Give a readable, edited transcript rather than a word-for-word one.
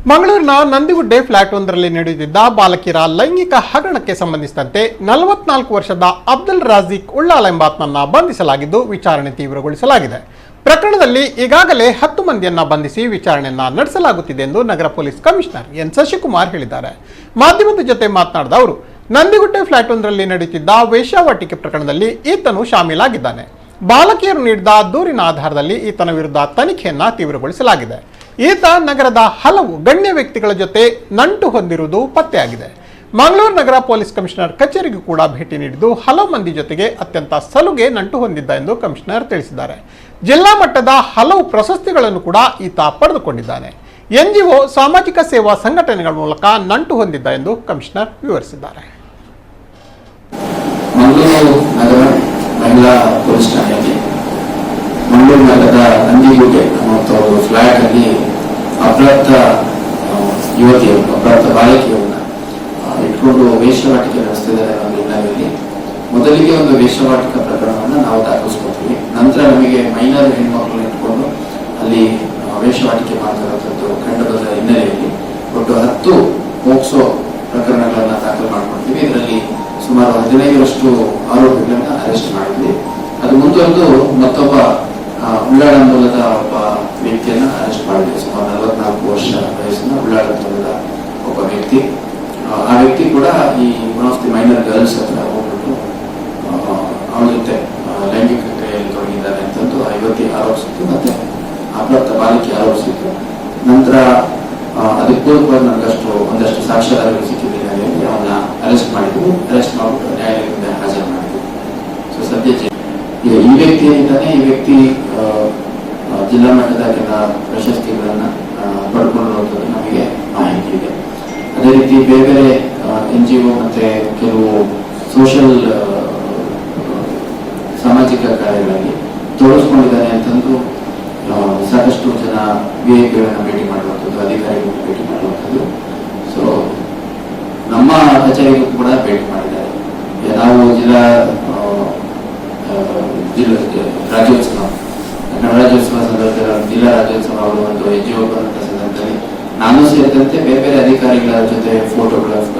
ಮಂಗಳೂರಿನ ನಂದಿಗುಡ್ಡೆ ಫ್ಲಾಟ್ ಒಂದರಲ್ಲಿ ನಡೆಯುತ್ತಿದ್ದ ಬಾಲಕಿಯರ ಲೈಂಗಿಕ ಹಗರಣಕ್ಕೆ ಸಂಬಂಧಿಸಿದಂತೆ 44 ವರ್ಷದ ಅಬ್ದುಲ್ ರಾಜೀಕ್ ಉಳ್ಳಾಲ ಎಂಬಾತನನ್ನ ಬಂಧಿಸಲಾಗಿದ್ದು ವಿಚಾರಣೆ ತೀವ್ರಗೊಳಿಸಲಾಗಿದೆ. ಪ್ರಕರಣದಲ್ಲಿ ಈಗಾಗಲೇ 10 ಮಂದಿಯನ್ನ ಬಂಧಿಸಿ ವಿಚಾರಣೆಯನ್ನ ನಡೆಸಲಾಗುತ್ತಿದೆ ಎಂದು ನಗರ ಪೊಲೀಸ್ ಕಮಿಷನರ್ ಎನ್ ಶಶಿಕುಮಾರ್ ಹೇಳಿದ್ದಾರೆ. ಮಾಧ್ಯಮದ ಜೊತೆ ಮಾತನಾಡಿದ ಅವರು, ನಂದಿಗುಡ್ಡೆ ಫ್ಲಾಟ್ ಒಂದರಲ್ಲಿ ನಡೆಯುತ್ತಿದ್ದ ವೇಶ್ಯಾವಾಟಿಕೆ ಪ್ರಕರಣದಲ್ಲಿ ಈತನು ಶಾಮೀಲಾಗಿದ್ದಾನೆ. ಬಾಲಕಿಯರು ನೀಡಿದ ದೂರಿನ ಆಧಾರದಲ್ಲಿ ಈತನ ವಿರುದ್ಧ ತನಿಖೆಯನ್ನ ತೀವ್ರಗೊಳಿಸಲಾಗಿದೆ. ಈತ ನಗರದ ಹಲವು ಗಣ್ಯ ವ್ಯಕ್ತಿಗಳ ಜೊತೆ ನಂಟು ಹೊಂದಿರುವುದು ಪತ್ತೆಯಾಗಿದೆ. ಮಂಗಳೂರು ನಗರ ಪೊಲೀಸ್ ಕಮಿಷನರ್ ಕಚೇರಿಗೂ ಕೂಡ ಭೇಟಿ ನೀಡಿದ್ದು ಹಲವು ಮಂದಿ ಜೊತೆಗೆ ಅತ್ಯಂತ ಸಲುಗೆ ನಂಟು ಹೊಂದಿದ್ದ ಎಂದು ಕಮಿಷನರ್ ತಿಳಿಸಿದ್ದಾರೆ. ಜಿಲ್ಲಾ ಮಟ್ಟದ ಹಲವು ಪ್ರಶಸ್ತಿಗಳನ್ನು ಕೂಡ ಈತ ಪಡೆದುಕೊಂಡಿದ್ದಾನೆ. ಎನ್ಜಿಒ ಸಾಮಾಜಿಕ ಸೇವಾ ಸಂಘಟನೆಗಳ ಮೂಲಕ ನಂಟು ಹೊಂದಿದ್ದ ಎಂದು ಕಮಿಷನರ್ ವಿವರಿಸಿದ್ದಾರೆ. ಮಂಗಳೂರು ನಗರದ ನಂದಿಗುಡ್ಡೆ ಅನ್ನುವಂಥ ಫ್ಲಾಟ್ ಅಲ್ಲಿ ಅಪ್ರಾಪ್ತ ಬಾಲಕಿಯರನ್ನ ಇಟ್ಕೊಂಡು ವೇಶ್ಯಾವಾಟಿಕೆ ನಡೆಸ್ತಿದ್ದಾರೆ ಅನ್ನೋ ಹಿನ್ನೆಲೆಯಲ್ಲಿ ಮೊದಲಿಗೆ ಒಂದು ವೇಶ್ಯಾವಾಟಿಕ ಪ್ರಕರಣವನ್ನು ನಾವು ದಾಖಲಿಸ್ಕೊತೀವಿ. ನಂತರ ನಮಗೆ ಮೈನರ್ ಹೆಣ್ಮಕ್ಳನ್ನ ಇಟ್ಕೊಂಡು ಅಲ್ಲಿ ವೇಶ್ಯಾವಾಟಿಕೆ ಮಾಡ್ತಿರೋಂಥದ್ದು ಕಂಡುಬಂದ ಹಿನ್ನೆಲೆಯಲ್ಲಿ ಒಟ್ಟು 10 ಪೋಕ್ಸೋ ಪ್ರಕರಣಗಳನ್ನ ದಾಖಲು ಮಾಡ್ಕೊಳ್ತೀವಿ. ಇದರಲ್ಲಿ ಸುಮಾರು 15ರಷ್ಟು ಆರೋಪಿಗಳನ್ನ ಅರೆಸ್ಟ್ ಮಾಡಿದ್ವಿ. ಅದು ಮುಂದುವರೆದು ಮತ್ತೊಬ್ಬ ಉಳ್ಳಾಳ ಮೂಲದ ಒಬ್ಬ ವ್ಯಕ್ತಿಯನ್ನ ಅರೆಸ್ಟ್ ಮಾಡಿದ್ವಿ. ಸುಮಾರು 44 ವರ್ಷ ವಯಸ್ಸಿನ ಉಳ್ಳಾಳ ಮೂಲದ ಒಬ್ಬ ವ್ಯಕ್ತಿ. ಆ ವ್ಯಕ್ತಿ ಕೂಡ ಈ one of the minor girls ಹತ್ರ ಹೋಗ್ಬಿಟ್ಟು ಅವಳ ಜೊತೆ ಲೈಂಗಿಕ ಕ್ರಿಯೆಯಲ್ಲಿ ತೊಡಗಿದ್ದಾರೆ ಅಂತಂದು ಆ ಯುವತಿ ಆರೋಪಿಸಿತ್ತು, ಮತ್ತೆ ಅಪ್ರಾಪ್ತ ಬಾಲಕಿ ಆರೋಪಿಸಿತ್ತು. ನಂತರ ಅದಕ್ಕೆ ಪೂರ್ವಕವಾಗಿ ನನಗಷ್ಟು ಒಂದಷ್ಟು ಸಾಕ್ಷ್ಯಾಧಾರಗಳು ಸಿಕ್ಕಿದ ಹಿನ್ನೆಲೆಯಲ್ಲಿ ಅವನ್ನ ಅರೆಸ್ಟ್ ಮಾಡಿದ್ವಿ. ಅರೆಸ್ಟ್ ಮಾಡಿಬಿಟ್ಟು ನ್ಯಾಯಾಲಯದಿಂದ ಹಾಜರು ಮಾಡಿದ್ವಿ. ಸೊ ಸದ್ಯ ಈಗ ಈ ವ್ಯಕ್ತಿ ಏನಿದ್ದಾನೆ, ಈ ವ್ಯಕ್ತಿ ಜಿಲ್ಲಾ ಮಟ್ಟದ ಕೆಲ ಪ್ರಶಸ್ತಿಗಳನ್ನ ಪಡ್ಕೊಂಡಿರುವಂಥದ್ದು ನಮಗೆ ಮಾಹಿತಿ ಇದೆ. ಅದೇ ರೀತಿ ಬೇರೆ ಬೇರೆ NGO ಮತ್ತೆ ಕೆಲವು ಸೋಷಿಯಲ್ ಸಾಮಾಜಿಕ ಕಾರ್ಯಗಳಲ್ಲಿ ತೊಡಗಿಸ್ಕೊಂಡಿದ್ದಾನೆ ಅಂತಂದು ಸಾಕಷ್ಟು ಜನ ವಿಐಪಿಗಳನ್ನ ಭೇಟಿ ಮಾಡುವಂಥದ್ದು, ಅಧಿಕಾರಿಗಳನ್ನ ಭೇಟಿ ಮಾಡುವಂಥದ್ದು. ಸೊ ನಮ್ಮ ಕಚೇರಿಗೂ ಕೂಡ ಭೇಟಿ ಮಾಡಿದ್ದಾರೆ. ನಾವು ರಾಜ್ಯೋತ್ಸವ ಗಣರಾಜ್ಯೋತ್ಸವ ಸಂದರ್ಭದಲ್ಲಿ ಜಿಲ್ಲಾ ರಾಜ್ಯೋತ್ಸವ ಅವರು ಒಂದು NGO ಬರುವಂತ ಸಂದರ್ಭದಲ್ಲಿ ನಾನು ಸೇರಿದಂತೆ ಬೇರೆ ಬೇರೆ ಅಧಿಕಾರಿಗಳ ಜೊತೆ ಫೋಟೋಗ್ರಾಫ್